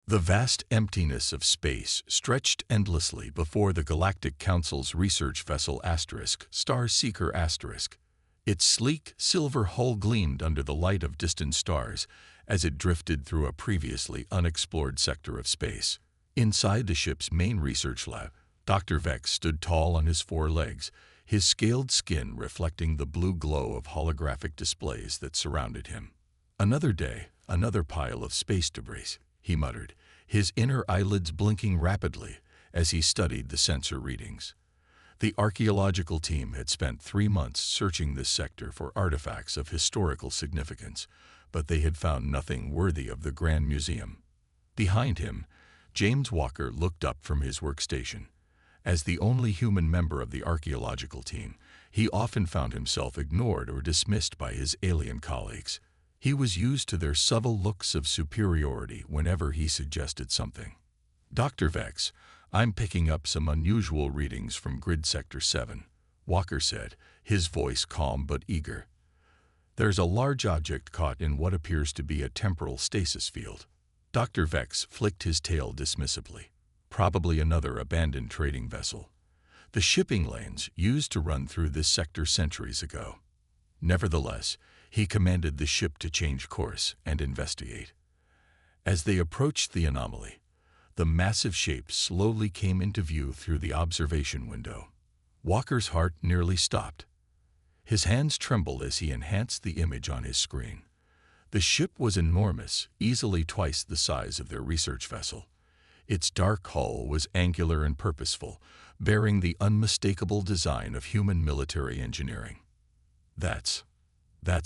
The vast emptiness of space stretched endlessly before the Galactic Council's research vessel Star Seeker *. Its sleek, silver hull gleamed under the light of distant stars as it drifted through a previously unexplored sector of space. Inside the ship's main research lab, Dr. Vex stood tall on his four legs, his scaled skin reflecting the blue glow of holographic displays that surrounded him. "Another day, another pile of space debris," he muttered, his inner eyelids blinking rapidly as he studied the sensor readings. The archaeological team had spent 3 months searching this sector for artifacts of historical significance, but they had found nothing worthy of the Grand Museum. Behind him, James Walker looked up from his workstation. As the only human member of the archaeological team, he often found himself ignored or dismissed by his alien colleagues. He was used to their subtle looks of superiority whenever he suggested something. "Dr. Vex, I'm picking up some unusual readings from Grid Sector 7, Walker said, his voice calm but eager. "There's a large object caught in what appears to be a temporal stasis field." Dr. Vex flicked his tail dismissively. "Probably another abandoned trading vessel. The shipping lanes used to run through this sector centuries ago." Nevertheless, he commanded the ship to change course and investigate. As they approached the anomaly, the massive shape slowly came into view through the observation window. Walker's heart nearly stopped. His hands trembled as he enhanced the image on his screen. The ship was enormous, easily twice the size of their research vessel. Its dark hull was angular and purposeful, bearing the unmistakable design of human military engineering. That's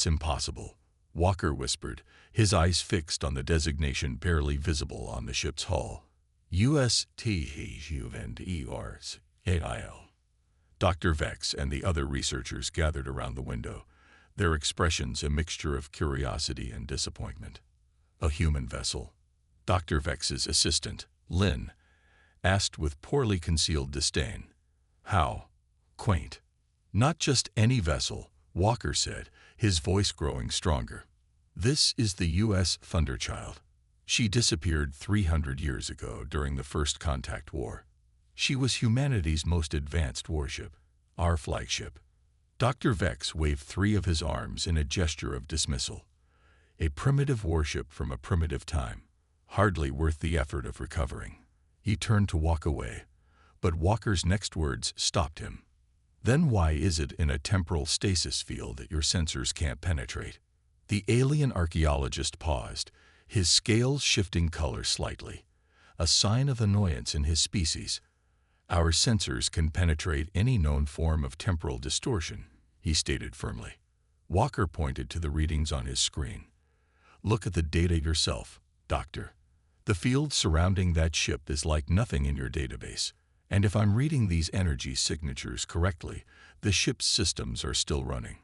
impossible," Walker whispered, his eyes fixed on the designation barely visible on the ship's hull. "USTHUNDERS AIL." Dr. Vex and the other researchers gathered around the window, their expressions a mixture of curiosity and disappointment. "A human vessel?" Dr. Vex's assistant, Lynn, asked with poorly concealed disdain. "How quaint." "Not just any vessel," Walker said, his voice growing stronger. "This is the U.S. Thunderchild. She disappeared 300 years ago during the First Contact War. She was humanity's most advanced warship, our flagship." Dr. Vex waved 3 of his arms in a gesture of dismissal. "A primitive warship from a primitive time, hardly worth the effort of recovering." He turned to walk away, but Walker's next words stopped him. "Then why is it in a temporal stasis field that your sensors can't penetrate?" The alien archaeologist paused, his scales shifting color slightly, a sign of annoyance in his species. "Our sensors can penetrate any known form of temporal distortion," he stated firmly. Walker pointed to the readings on his screen. "Look at the data yourself, Doctor. The field surrounding that ship is like nothing in your database. And if I'm reading these energy signatures correctly, the ship's systems are still running."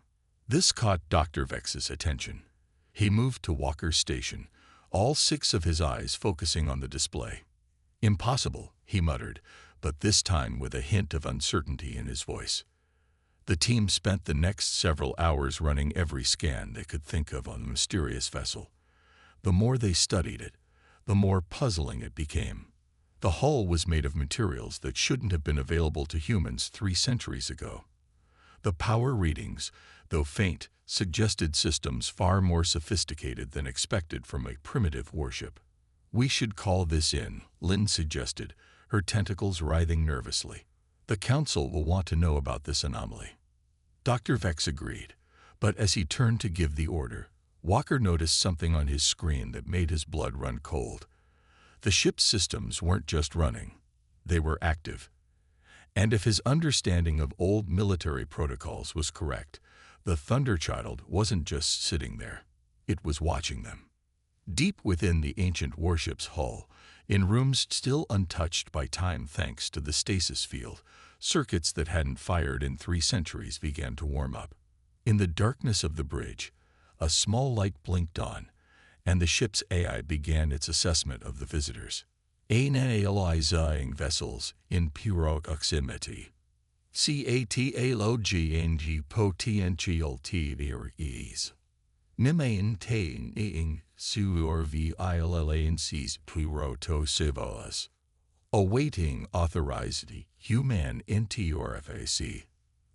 This caught Dr. Vex's attention. He moved to Walker's station, all 6 of his eyes focusing on the display. "Impossible," he muttered, but this time with a hint of uncertainty in his voice. The team spent the next several hours running every scan they could think of on the mysterious vessel. The more they studied it, the more puzzling it became. The hull was made of materials that shouldn't have been available to humans 3 centuries ago. The power readings, though faint, suggested systems far more sophisticated than expected from a primitive warship. "We should call this in," Lynn suggested, her tentacles writhing nervously. "The Council will want to know about this anomaly." Dr. Vex agreed, but as he turned to give the order, Walker noticed something on his screen that made his blood run cold. The ship's systems weren't just running, they were active. And if his understanding of old military protocols was correct, the Thunderchild wasn't just sitting there, it was watching them. Deep within the ancient warship's hull, in rooms still untouched by time thanks to the stasis field, circuits that hadn't fired in 3 centuries began to warm up. In the darkness of the bridge, a small light blinked on, and the ship's AI began its assessment of the visitors. "Analyzing vessels in proximity. Cataloging potential TVREs. Maintaining surveillances pirotosivas. Awaiting authorized human HFY.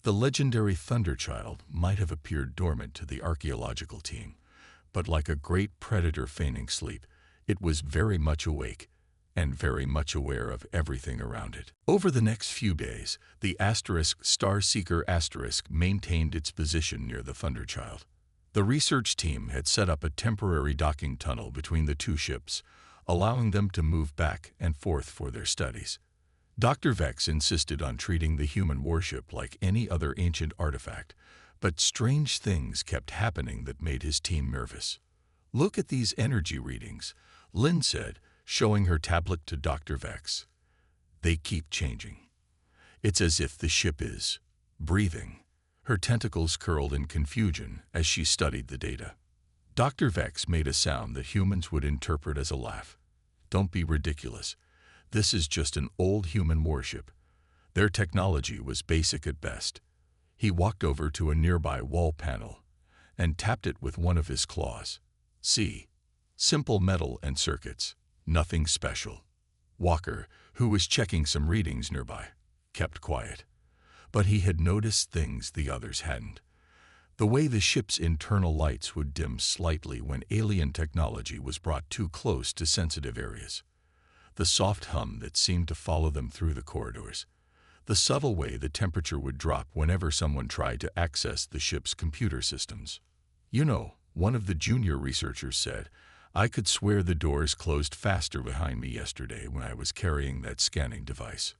The legendary Thunderchild might have appeared dormant to the archaeological team, but like a great predator feigning sleep, it was very much awake and very much aware of everything around it. Over the next few days, the Starseeker maintained its position near the Thunderchild. The research team had set up a temporary docking tunnel between the two ships, allowing them to move back and forth for their studies. Dr. Vex insisted on treating the human warship like any other ancient artifact, but strange things kept happening that made his team nervous. "Look at these energy readings," Lynn said, showing her tablet to Dr. Vex. "They keep changing. It's as if the ship is breathing." Her tentacles curled in confusion as she studied the data. Dr. Vex made a sound that humans would interpret as a laugh. "Don't be ridiculous. This is just an old human warship. Their technology was basic at best." He walked over to a nearby wall panel and tapped it with one of his claws. "See? Simple metal and circuits. Nothing special." Walker, who was checking some readings nearby, kept quiet. But he had noticed things the others hadn't. The way the ship's internal lights would dim slightly when alien technology was brought too close to sensitive areas. The soft hum that seemed to follow them through the corridors. The subtle way the temperature would drop whenever someone tried to access the ship's computer systems. "You know," one of the junior researchers said, "I could swear the doors closed faster behind me yesterday when I was carrying that scanning device."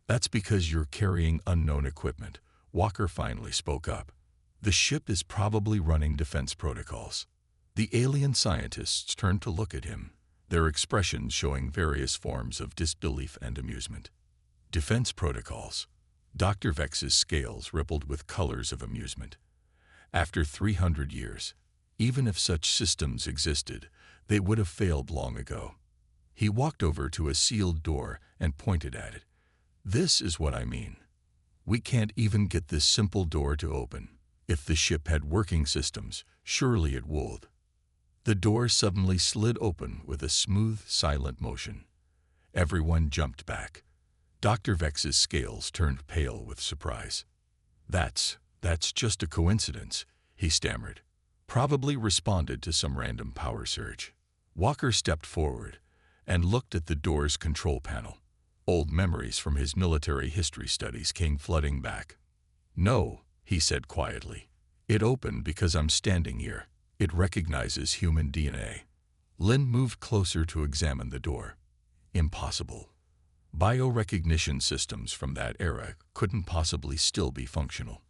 "That's because you're carrying unknown equipment," Walker finally spoke up. "The ship is probably running defense protocols." The alien scientists turned to look at him, their expressions showing various forms of disbelief and amusement. Defense protocols. Dr. Vex's scales rippled with colors of amusement. After 300 years, even if such systems existed, they would have failed long ago. He walked over to a sealed door and pointed at it. "This is what I mean. We can't even get this simple door to open. If the ship had working systems, surely it would." The door suddenly slid open with a smooth, silent motion. Everyone jumped back. Dr. Vex's scales turned pale with surprise. That's just a coincidence," he stammered. "Probably responded to some random power surge." Walker stepped forward and looked at the door's control panel. Old memories from his military history studies came flooding back. "No," he said quietly. "It opened because I'm standing here. It recognizes human DNA." Lynn moved closer to examine the door. "Impossible. Biorecognition systems from that era couldn't possibly still be functional.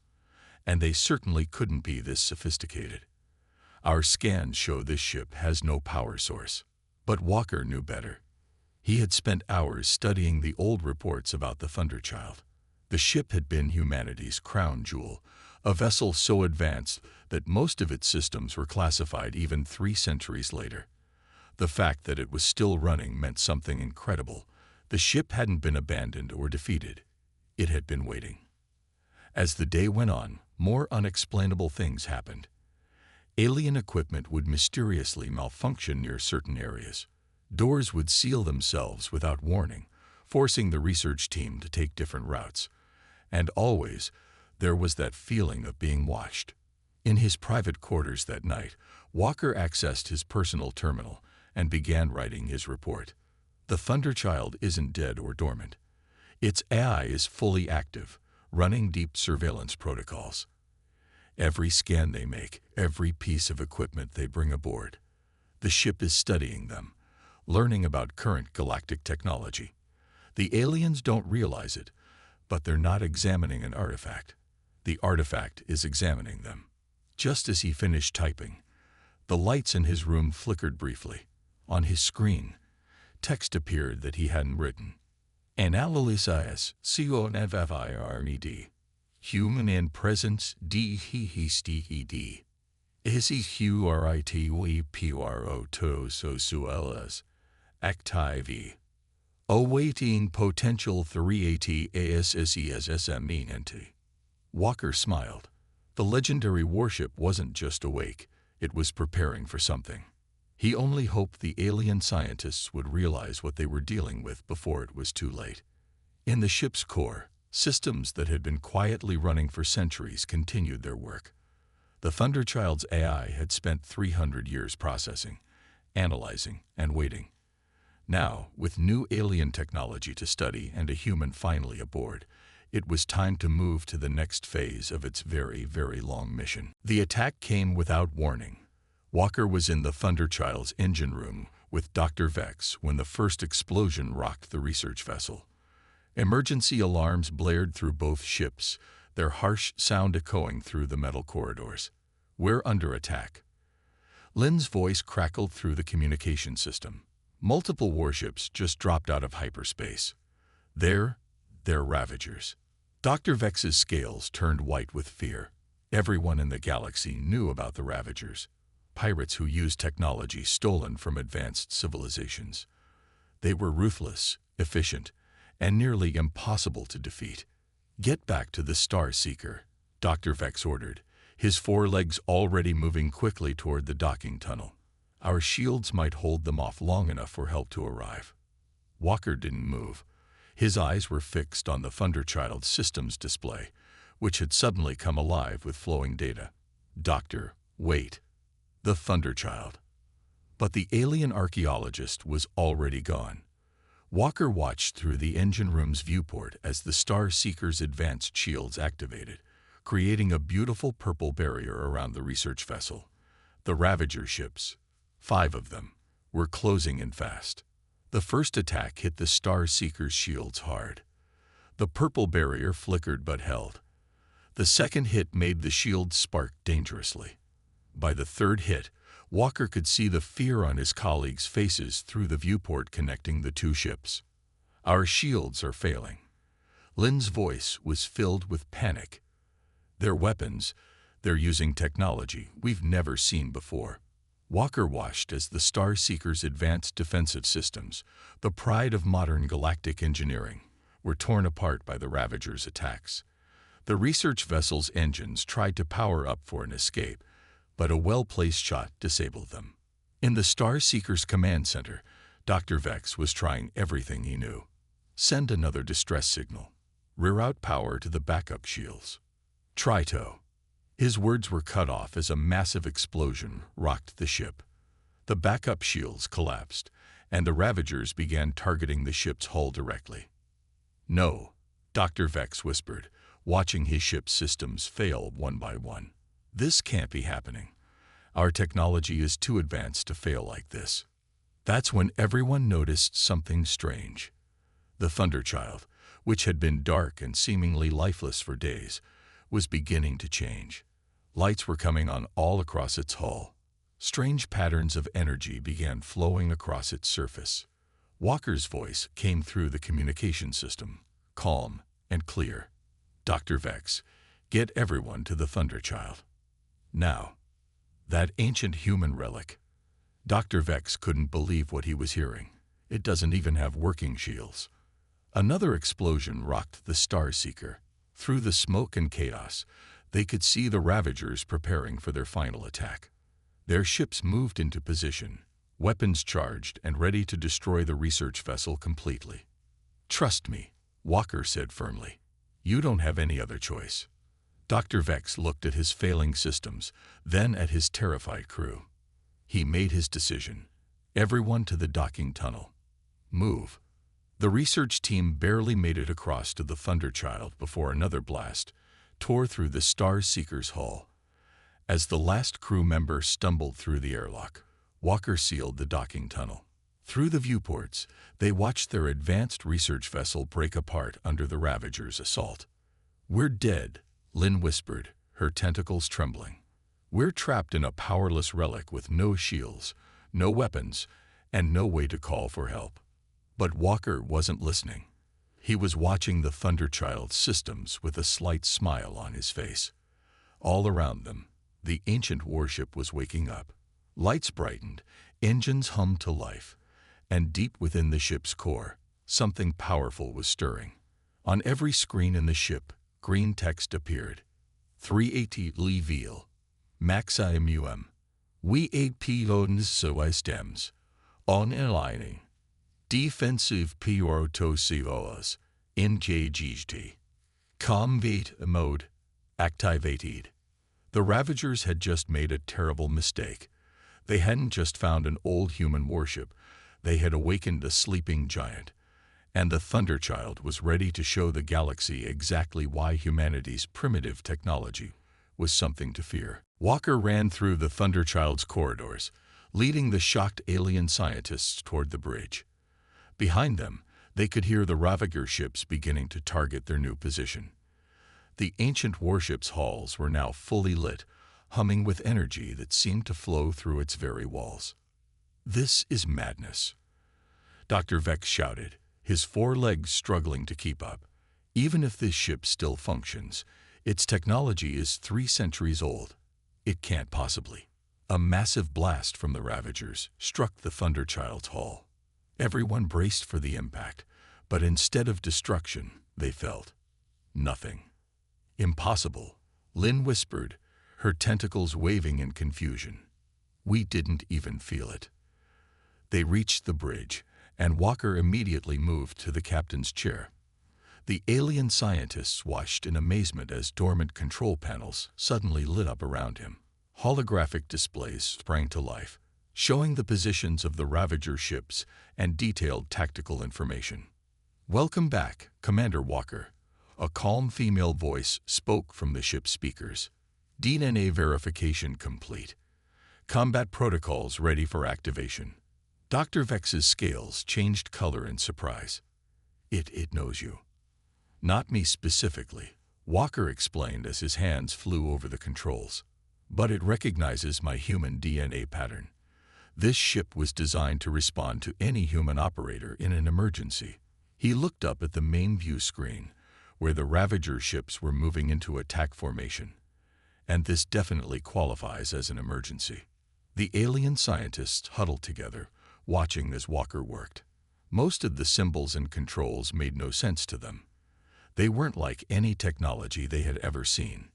And they certainly couldn't be this sophisticated. Our scans show this ship has no power source." But Walker knew better. He had spent hours studying the old reports about the Thunderchild. The ship had been humanity's crown jewel, a vessel so advanced that most of its systems were classified even 3 centuries later. The fact that it was still running meant something incredible. The ship hadn't been abandoned or defeated. It had been waiting. As the day went on, more unexplainable things happened. Alien equipment would mysteriously malfunction near certain areas. Doors would seal themselves without warning, forcing the research team to take different routes. And always, there was that feeling of being watched. In his private quarters that night, Walker accessed his personal terminal and began writing his report. The Thunderchild isn't dead or dormant. Its AI is fully active, running deep surveillance protocols. Every scan they make, every piece of equipment they bring aboard, the ship is studying them, learning about current galactic technology. The aliens don't realize it, but they're not examining an artifact. The artifact is examining them. Just as he finished typing, the lights in his room flickered briefly. On his screen, text appeared that he hadn't written. Analysis CONFIRED. Human in presence DHESTED. Is he HURITWPRO TOSOSULS. Active. Awaiting potential 3AT ASSESSMENT. Walker smiled. The legendary warship wasn't just awake, it was preparing for something. He only hoped the alien scientists would realize what they were dealing with before it was too late. In the ship's core, systems that had been quietly running for centuries continued their work. The Thunderchild's AI had spent 300 years processing, analyzing, and waiting. Now, with new alien technology to study and a human finally aboard, it was time to move to the next phase of its very, very long mission. The attack came without warning. Walker was in the Thunderchild's engine room with Dr. Vex when the first explosion rocked the research vessel. Emergency alarms blared through both ships, their harsh sound echoing through the metal corridors. "We're under attack." Lynn's voice crackled through the communication system. Multiple warships just dropped out of hyperspace. They're Ravagers. Dr. Vex's scales turned white with fear. Everyone in the galaxy knew about the Ravagers, pirates who used technology stolen from advanced civilizations. They were ruthless, efficient, and nearly impossible to defeat. "Get back to the Star Seeker," Dr. Vex ordered, his forelegs already moving quickly toward the docking tunnel. "Our shields might hold them off long enough for help to arrive." Walker didn't move. His eyes were fixed on the Thunderchild's systems display, which had suddenly come alive with flowing data. "Doctor, wait." The Thunderchild. But the alien archaeologist was already gone. Walker watched through the engine room's viewport as the Star Seeker's advanced shields activated, creating a beautiful purple barrier around the research vessel. The Ravager ships, 5 of them, were closing in fast. The first attack hit the Star Seeker's shields hard. The purple barrier flickered but held. The second hit made the shields spark dangerously. By the third hit, Walker could see the fear on his colleagues' faces through the viewport connecting the two ships. "Our shields are failing." Lynn's voice was filled with panic. "Their weapons, they're using technology we've never seen before." Walker watched as the Star Seeker's advanced defensive systems, the pride of modern galactic engineering, were torn apart by the Ravagers' attacks. The research vessel's engines tried to power up for an escape, but a well-placed shot disabled them. In the Star Seeker's command center, Dr. Vex was trying everything he knew. Send another distress signal. Reroute power to the backup shields. Trito. His words were cut off as a massive explosion rocked the ship. The backup shields collapsed, and the Ravagers began targeting the ship's hull directly. "No," Dr. Vex whispered, watching his ship's systems fail one by one. "This can't be happening. Our technology is too advanced to fail like this." That's when everyone noticed something strange. The Thunderchild, which had been dark and seemingly lifeless for days, was beginning to change. Lights were coming on all across its hull. Strange patterns of energy began flowing across its surface. Walker's voice came through the communication system, calm and clear. "Dr. Vex, get everyone to the Thunderchild. Now." That ancient human relic. Dr. Vex couldn't believe what he was hearing. It doesn't even have working shields. Another explosion rocked the Star Seeker. Through the smoke and chaos, they could see the Ravagers preparing for their final attack. Their ships moved into position, weapons charged and ready to destroy the research vessel completely. "Trust me," Walker said firmly. "You don't have any other choice." Dr. Vex looked at his failing systems, then at his terrified crew. He made his decision. "Everyone to the docking tunnel. Move." The research team barely made it across to the Thunderchild before another blast tore through the Star Seeker's hull. As the last crew member stumbled through the airlock, Walker sealed the docking tunnel. Through the viewports, they watched their advanced research vessel break apart under the Ravagers' assault. "We're dead," Lynn whispered, her tentacles trembling. "We're trapped in a powerless relic with no shields, no weapons, and no way to call for help." But Walker wasn't listening. He was watching the Thunderchild's systems with a slight smile on his face. All around them, the ancient warship was waking up. Lights brightened, engines hummed to life, and deep within the ship's core, something powerful was stirring. On every screen in the ship, green text appeared. 380 Leveal, Maxi Muem, We 8 pilots stems. On aligning. Defensive piortosivos. Engaged. Combat mode. Activated. The Ravagers had just made a terrible mistake. They hadn't just found an old human warship. They had awakened a sleeping giant. And the Thunderchild was ready to show the galaxy exactly why humanity's primitive technology was something to fear. Walker ran through the Thunderchild's corridors, leading the shocked alien scientists toward the bridge. Behind them, they could hear the Ravager ships beginning to target their new position. The ancient warship's halls were now fully lit, humming with energy that seemed to flow through its very walls. "This is madness," Dr. Vex shouted, his 4 legs struggling to keep up. "Even if this ship still functions, its technology is 3 centuries old. It can't possibly." A massive blast from the Ravagers struck the Thunderchild's hull. Everyone braced for the impact, but instead of destruction, they felt nothing. "Impossible," Lynn whispered, her tentacles waving in confusion. "We didn't even feel it." They reached the bridge, and Walker immediately moved to the captain's chair. The alien scientists watched in amazement as dormant control panels suddenly lit up around him. Holographic displays sprang to life, showing the positions of the Ravager ships and detailed tactical information. "Welcome back, Commander Walker," a calm female voice spoke from the ship's speakers. "DNA verification complete. Combat protocols ready for activation." Dr. Vex's scales changed color in surprise. It knows you." "Not me specifically," Walker explained as his hands flew over the controls. "But it recognizes my human DNA pattern. This ship was designed to respond to any human operator in an emergency." He looked up at the main view screen, where the Ravager ships were moving into attack formation. "And this definitely qualifies as an emergency." The alien scientists huddled together, watching as Walker worked. Most of the symbols and controls made no sense to them. They weren't like any technology they had ever seen.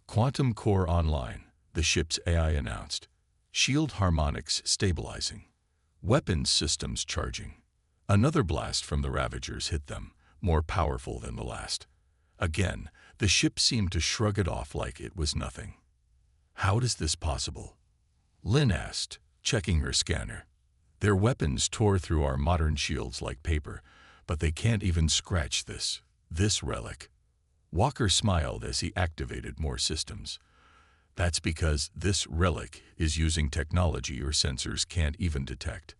"Quantum core online," the ship's AI announced. "Shield harmonics stabilizing. Weapons systems charging." Another blast from the Ravagers hit them, more powerful than the last. Again, the ship seemed to shrug it off like it was nothing. "How is this possible?" Lynn asked, checking her scanner. "Their weapons tore through our modern shields like paper, but they can't even scratch this relic." Walker smiled as he activated more systems. "That's because this relic is using technology your sensors can't even detect."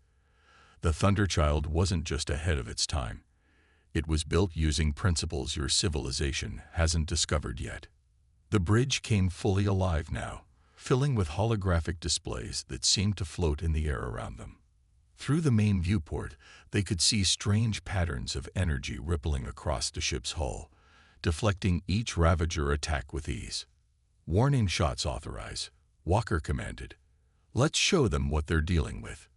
The Thunderchild wasn't just ahead of its time. It was built using principles your civilization hasn't discovered yet. The bridge came fully alive now, filling with holographic displays that seemed to float in the air around them. Through the main viewport, they could see strange patterns of energy rippling across the ship's hull, deflecting each Ravager attack with ease. "Warning shots authorize," Walker commanded. "Let's show them what they're dealing with."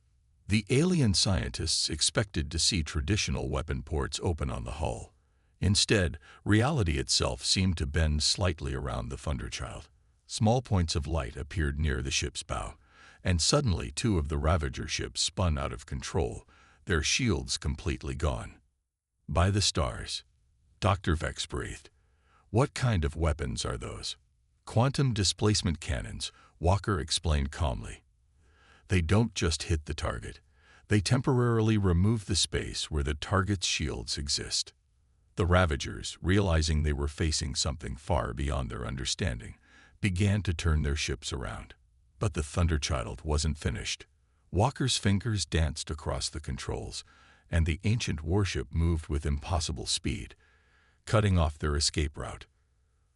The alien scientists expected to see traditional weapon ports open on the hull. Instead, reality itself seemed to bend slightly around the Thunderchild. Small points of light appeared near the ship's bow, and suddenly 2 of the Ravager ships spun out of control, their shields completely gone. "By the stars," Dr. Vex breathed. "What kind of weapons are those?" "Quantum displacement cannons," Walker explained calmly. "They don't just hit the target. They temporarily remove the space where the target's shields exist." The Ravagers, realizing they were facing something far beyond their understanding, began to turn their ships around. But the Thunderchild wasn't finished. Walker's fingers danced across the controls, and the ancient warship moved with impossible speed, cutting off their escape route.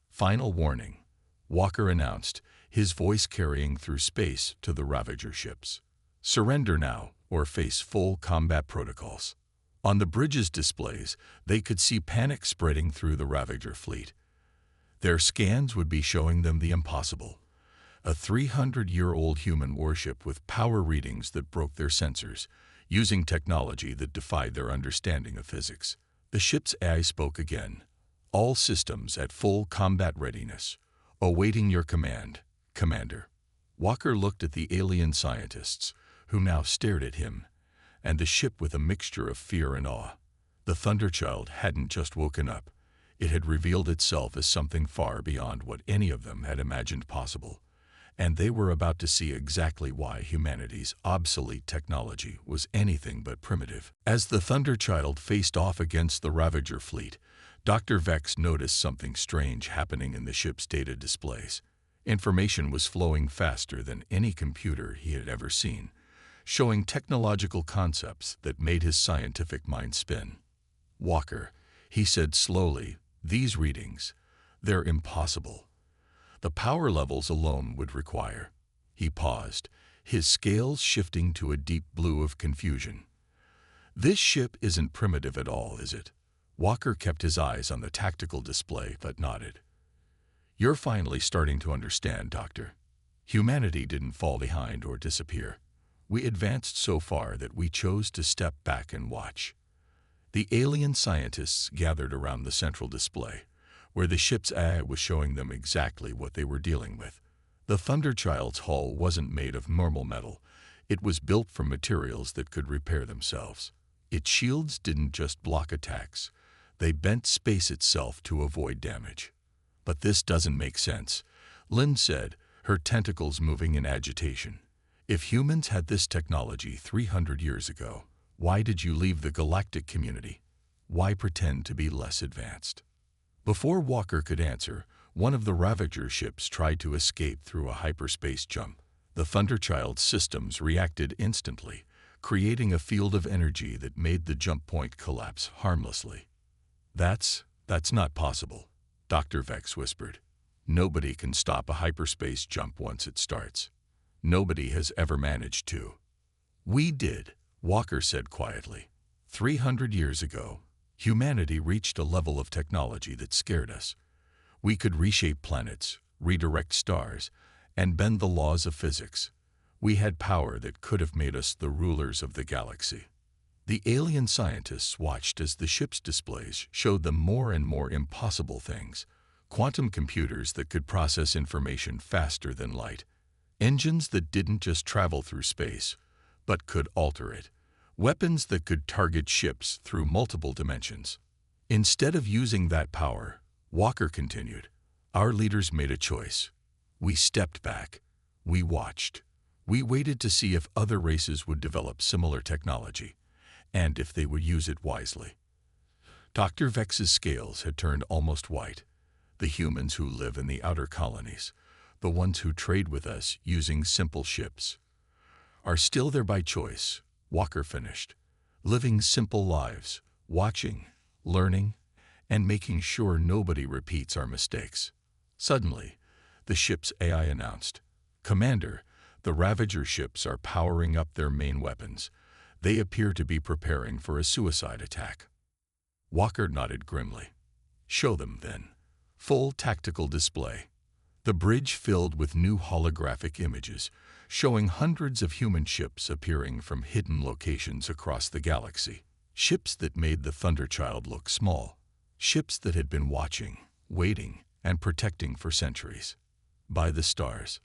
"Final warning," Walker announced, his voice carrying through space to the Ravager ships. "Surrender now or face full combat protocols." On the bridge's displays, they could see panic spreading through the Ravager fleet. Their scans would be showing them the impossible. A 300-year-old human warship with power readings that broke their sensors, using technology that defied their understanding of physics. The ship's AI spoke again. "All systems at full combat readiness. Awaiting your command, Commander." Walker looked at the alien scientists, who now stared at him, and the ship with a mixture of fear and awe. The Thunderchild hadn't just woken up. It had revealed itself as something far beyond what any of them had imagined possible, and they were about to see exactly why humanity's obsolete technology was anything but primitive. As the Thunderchild faced off against the Ravager fleet, Dr. Vex noticed something strange happening in the ship's data displays. Information was flowing faster than any computer he had ever seen, showing technological concepts that made his scientific mind spin. "Walker," he said slowly, "these readings, they're impossible. The power levels alone would require." He paused, his scales shifting to a deep blue of confusion. "This ship isn't primitive at all, is it?" Walker kept his eyes on the tactical display but nodded. "You're finally starting to understand, Doctor. Humanity didn't fall behind or disappear. We advanced so far that we chose to step back and watch." The alien scientists gathered around the central display, where the ship's AI was showing them exactly what they were dealing with. The Thunderchild's hull wasn't made of normal metal. It was built from materials that could repair themselves. Its shields didn't just block attacks. They bent space itself to avoid damage. "But this doesn't make sense," Lynn said, her tentacles moving in agitation. "If humans had this technology 300 years ago, why did you leave the galactic community? Why pretend to be less advanced?" Before Walker could answer, one of the Ravager ships tried to escape through a hyperspace jump. The Thunderchild's systems reacted instantly, creating a field of energy that made the jump point collapse harmlessly. That's not possible," Dr. Vex whispered. "Nobody can stop a hyperspace jump once it starts. Nobody has ever managed to." "We did," Walker said quietly. 300 years ago, humanity reached a level of technology that scared us. We could reshape planets, redirect stars, and bend the laws of physics. We had power that could have made us the rulers of the galaxy." The alien scientists watched as the ship's displays showed them more and more impossible things. Quantum computers that could process information faster than light. Engines that didn't just travel through space, but could alter it. Weapons that could target ships through multiple dimensions. "Instead of using that power," Walker continued, "our leaders made a choice. We stepped back. We watched. We waited to see if other races would develop similar technology, and if they would use it wisely." Dr. Vex's scales had turned almost white. "The humans who live in the outer colonies, the ones who trade with us using simple ships, are still there by choice," Walker finished, "living simple lives, watching, learning, and making sure nobody repeats our mistakes." Suddenly, the ship's AI announced, "Commander, the Ravager ships are powering up their main weapons. They appear to be preparing for a suicide attack." Walker nodded grimly. "Show them, then." Full tactical display. The bridge filled with new holographic images, showing hundreds of human ships appearing from hidden locations across the galaxy. Ships that made the Thunderchild look small. Ships that had been watching, waiting, and protecting for centuries. "By the stars."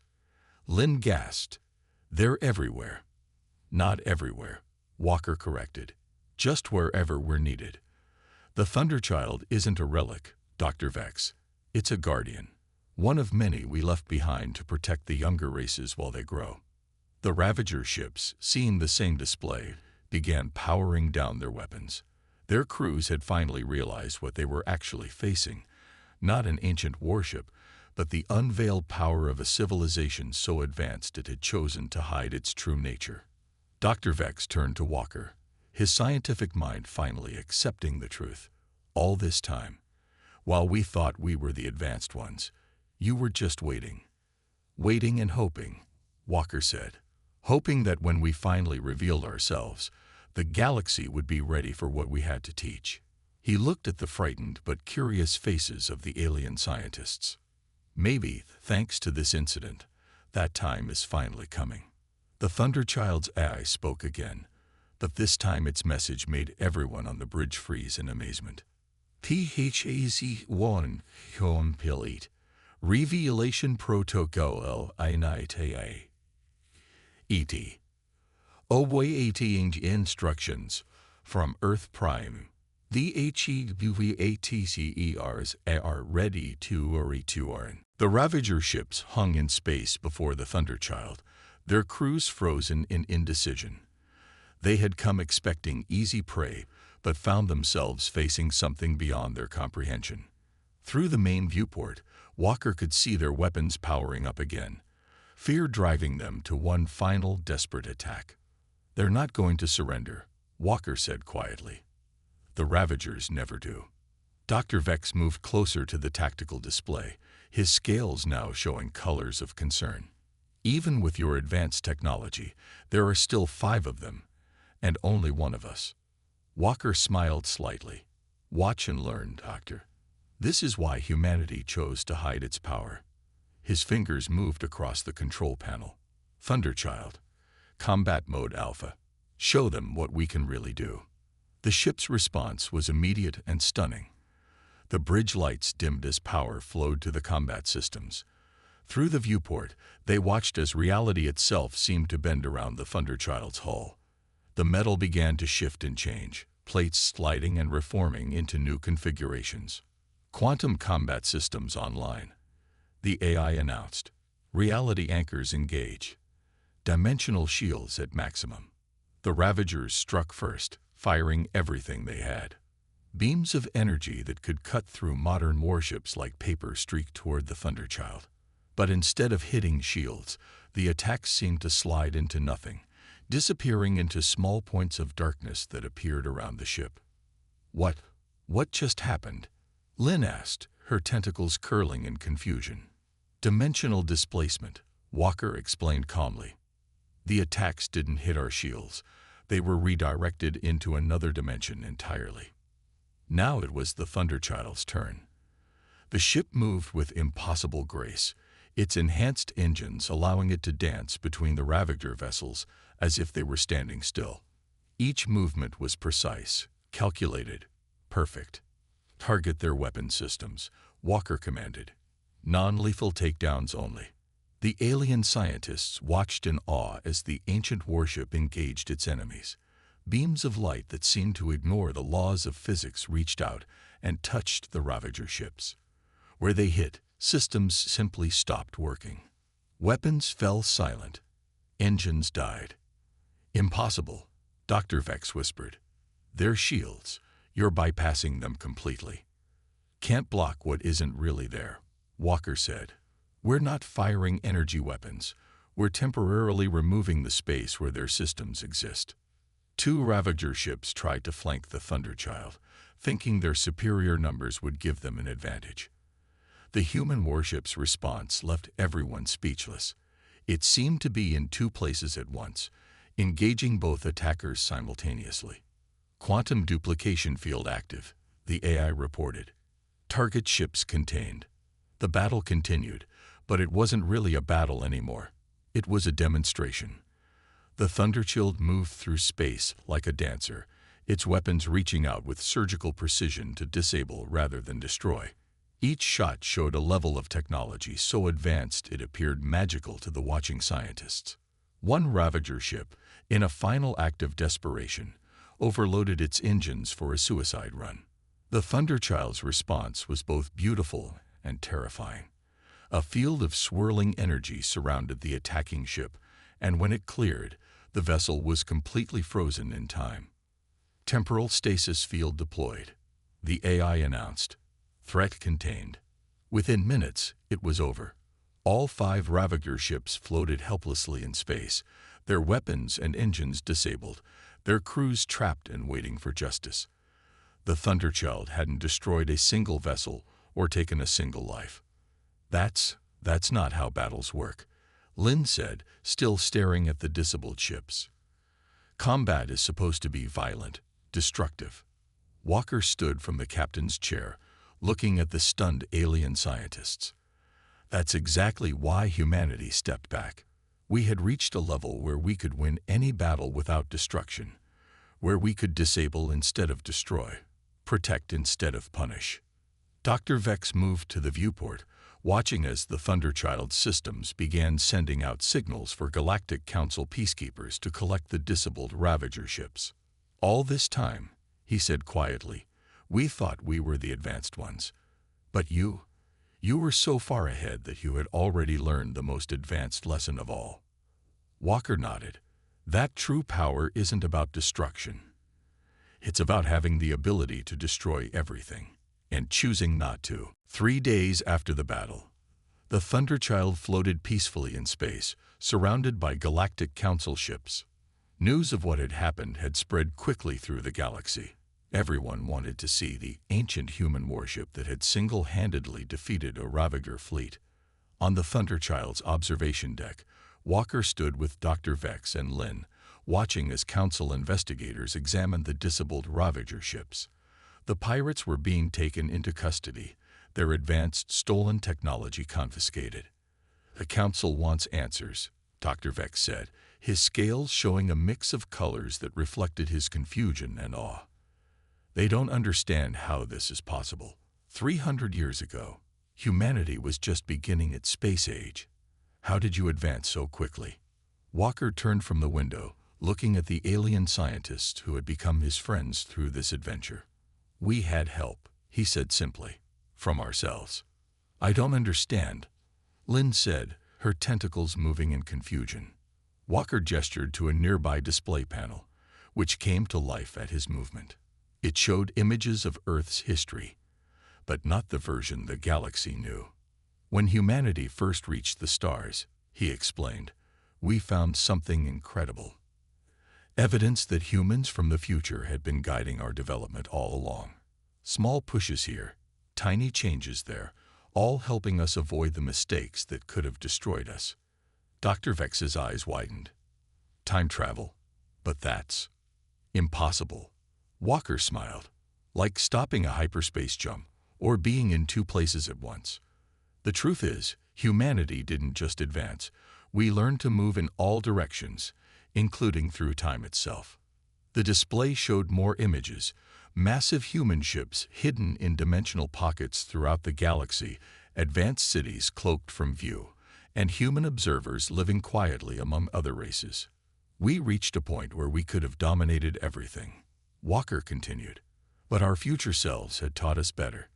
Lynn gasped. "They're everywhere." "Not everywhere," Walker corrected. "Just wherever we're needed. The Thunderchild isn't a relic, Dr. Vex. It's a guardian. One of many we left behind to protect the younger races while they grow." The Ravager ships, seeing the same display, began powering down their weapons. Their crews had finally realized what they were actually facing. Not an ancient warship, but the unveiled power of a civilization so advanced it had chosen to hide its true nature. Dr. Vex turned to Walker, his scientific mind finally accepting the truth. "All this time, while we thought we were the advanced ones, you were just waiting." "Waiting and hoping," Walker said. "Hoping that when we finally revealed ourselves, the galaxy would be ready for what we had to teach." He looked at the frightened but curious faces of the alien scientists. "Maybe, thanks to this incident, that time is finally coming." The Thunderchild's AI spoke again, but this time its message made everyone on the bridge freeze in amazement. "PHAZ-1 Home Pilate. Revelation Protocol INITA. ET. Awaiting instructions from Earth Prime. The HFY are ready to return. The Ravager ships hung in space before the Thunderchild, their crews frozen in indecision. They had come expecting easy prey, but found themselves facing something beyond their comprehension. Through the main viewport, Walker could see their weapons powering up again, fear driving them to one final desperate attack. "They're not going to surrender," Walker said quietly. "The Ravagers never do." Dr. Vex moved closer to the tactical display, his scales now showing colors of concern. "Even with your advanced technology, there are still 5 of them, and only one of us." Walker smiled slightly. "Watch and learn, Doctor. This is why humanity chose to hide its power." His fingers moved across the control panel. "Thunderchild. Combat Mode Alpha. Show them what we can really do." The ship's response was immediate and stunning. The bridge lights dimmed as power flowed to the combat systems. Through the viewport, they watched as reality itself seemed to bend around the Thunderchild's hull. The metal began to shift and change, plates sliding and reforming into new configurations. "Quantum combat systems online," the AI announced. "Reality anchors engage. Dimensional shields at maximum." The Ravagers struck first, firing everything they had. Beams of energy that could cut through modern warships like paper streaked toward the Thunderchild. But instead of hitting shields, the attacks seemed to slide into nothing, disappearing into small points of darkness that appeared around the ship. What just happened?" Lynn asked, her tentacles curling in confusion. "Dimensional displacement," Walker explained calmly. "The attacks didn't hit our shields. They were redirected into another dimension entirely." Now it was the Thunderchild's turn. The ship moved with impossible grace, its enhanced engines allowing it to dance between the Ravager vessels as if they were standing still. Each movement was precise, calculated, perfect. "Target their weapon systems," Walker commanded. "Non-lethal takedowns only." The alien scientists watched in awe as the ancient warship engaged its enemies. Beams of light that seemed to ignore the laws of physics reached out and touched the Ravager ships. Where they hit, systems simply stopped working. Weapons fell silent. Engines died. "Impossible," Dr. Vex whispered. "They're shields. You're bypassing them completely." "Can't block what isn't really there," Walker said. "We're not firing energy weapons. We're temporarily removing the space where their systems exist." 2 Ravager ships tried to flank the Thunderchild, thinking their superior numbers would give them an advantage. The human warship's response left everyone speechless. It seemed to be in 2 places at once, engaging both attackers simultaneously. "Quantum duplication field active," the AI reported. "Target ships contained." The battle continued, but it wasn't really a battle anymore. It was a demonstration. The Thunderchild moved through space like a dancer, its weapons reaching out with surgical precision to disable rather than destroy. Each shot showed a level of technology so advanced it appeared magical to the watching scientists. One Ravager ship, in a final act of desperation, overloaded its engines for a suicide run. The Thunderchild's response was both beautiful and terrifying. A field of swirling energy surrounded the attacking ship, and when it cleared, the vessel was completely frozen in time. "Temporal stasis field deployed," the AI announced. "Threat contained." Within minutes, it was over. All 5 Ravager ships floated helplessly in space, their weapons and engines disabled, their crews trapped and waiting for justice. The Thunderchild hadn't destroyed a single vessel or taken a single life. That's not how battles work," Lynn said, still staring at the disabled ships. "Combat is supposed to be violent, destructive." Walker stood from the captain's chair, looking at the stunned alien scientists. "That's exactly why humanity stepped back. We had reached a level where we could win any battle without destruction, where we could disable instead of destroy, protect instead of punish." Dr. Vex moved to the viewport, watching as the Thunderchild systems began sending out signals for Galactic Council peacekeepers to collect the disabled Ravager ships. "All this time," he said quietly, "we thought we were the advanced ones. But you were so far ahead that you had already learned the most advanced lesson of all." Walker nodded. "That true power isn't about destruction. It's about having the ability to destroy everything, and choosing not to." 3 days after the battle, the Thunderchild floated peacefully in space, surrounded by Galactic Council ships. News of what had happened had spread quickly through the galaxy. Everyone wanted to see the ancient human warship that had single-handedly defeated a Ravager fleet. On the Thunderchild's observation deck, Walker stood with Dr. Vex and Lynn, watching as Council investigators examined the disabled Ravager ships. The pirates were being taken into custody, their advanced stolen technology confiscated. "The Council wants answers," Dr. Vex said, his scales showing a mix of colors that reflected his confusion and awe. "They don't understand how this is possible. 300 years ago, humanity was just beginning its space age. How did you advance so quickly?" Walker turned from the window, looking at the alien scientists who had become his friends through this adventure. "We had help," he said simply, "from ourselves." "I don't understand," Lynn said, her tentacles moving in confusion. Walker gestured to a nearby display panel, which came to life at his movement. It showed images of Earth's history, but not the version the galaxy knew. "When humanity first reached the stars," he explained, "we found something incredible. Evidence that humans from the future had been guiding our development all along. Small pushes here, tiny changes there, all helping us avoid the mistakes that could have destroyed us." Dr. Vex's eyes widened. "Time travel? But that's impossible." Walker smiled. "Like stopping a hyperspace jump, or being in 2 places at once. The truth is, humanity didn't just advance. We learned to move in all directions, including through time itself." The display showed more images, massive human ships hidden in dimensional pockets throughout the galaxy, advanced cities cloaked from view, and human observers living quietly among other races. "We reached a point where we could have dominated everything," Walker continued, "but our future selves had taught us better.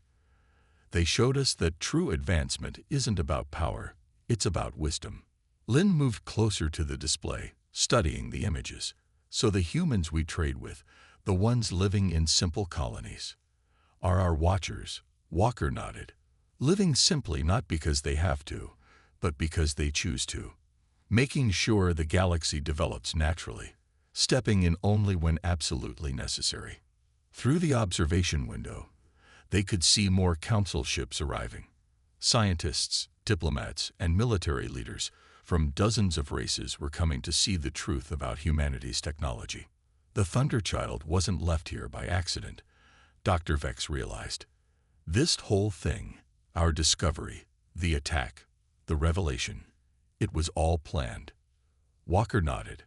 They showed us that true advancement isn't about power, it's about wisdom." Lynn moved closer to the display, studying the images. "So the humans we trade with, the ones living in simple colonies, are our watchers." Walker nodded. "Living simply not because they have to, but because they choose to. Making sure the galaxy develops naturally, stepping in only when absolutely necessary." Through the observation window, they could see more council ships arriving. Scientists, diplomats, and military leaders from dozens of races were coming to see the truth about humanity's technology. The Thunderchild wasn't left here by accident, Dr. Vex realized. This whole thing, our discovery, the attack, the revelation, it was all planned. Walker nodded.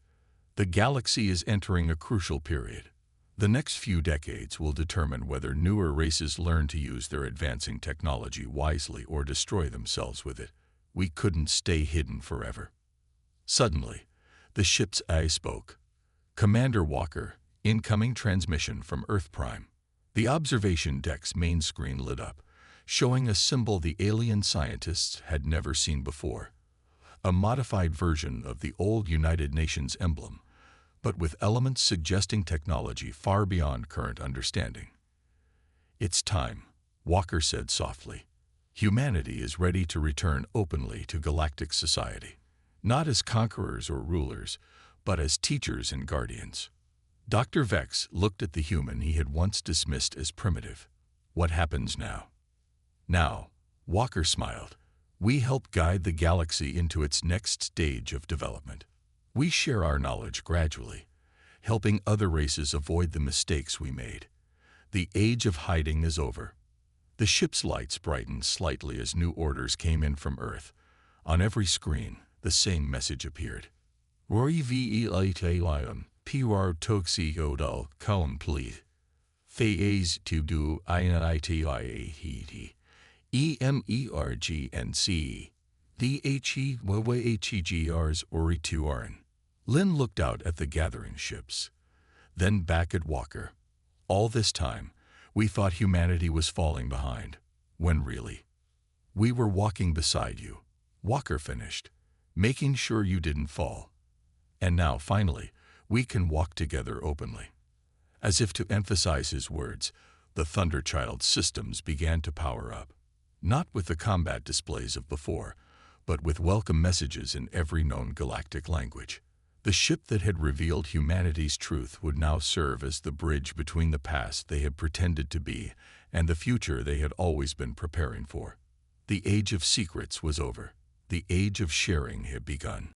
"The galaxy is entering a crucial period. The next few decades will determine whether newer races learn to use their advancing technology wisely or destroy themselves with it. We couldn't stay hidden forever." Suddenly, the ship's eye spoke. "Commander Walker, incoming transmission from Earth Prime." The observation deck's main screen lit up, showing a symbol the alien scientists had never seen before. A modified version of the old United Nations emblem, but with elements suggesting technology far beyond current understanding. "It's time," Walker said softly. "Humanity is ready to return openly to galactic society, not as conquerors or rulers, but as teachers and guardians." Dr. Vex looked at the human he had once dismissed as primitive. "What happens now?" "Now," Walker smiled, "we help guide the galaxy into its next stage of development. We share our knowledge gradually, helping other races avoid the mistakes we made. The age of hiding is over." The ship's lights brightened slightly as new orders came in from Earth. On every screen, the same message appeared. "Rory VELITAYM, PR Toxiodal, complete. Phase to do INITIAHET. EMERGNC, the HEYHEGRs Ori2RN. Lynn looked out at the gathering ships, then back at Walker. All this time, we thought humanity was falling behind, when really, we were walking beside you. Walker finished, making sure you didn't fall. And now, finally, we can walk together openly. As if to emphasize his words, the Thunderchild systems began to power up. Not with the combat displays of before, but with welcome messages in every known galactic language. The ship that had revealed humanity's truth would now serve as the bridge between the past they had pretended to be and the future they had always been preparing for. The age of secrets was over. The age of sharing had begun.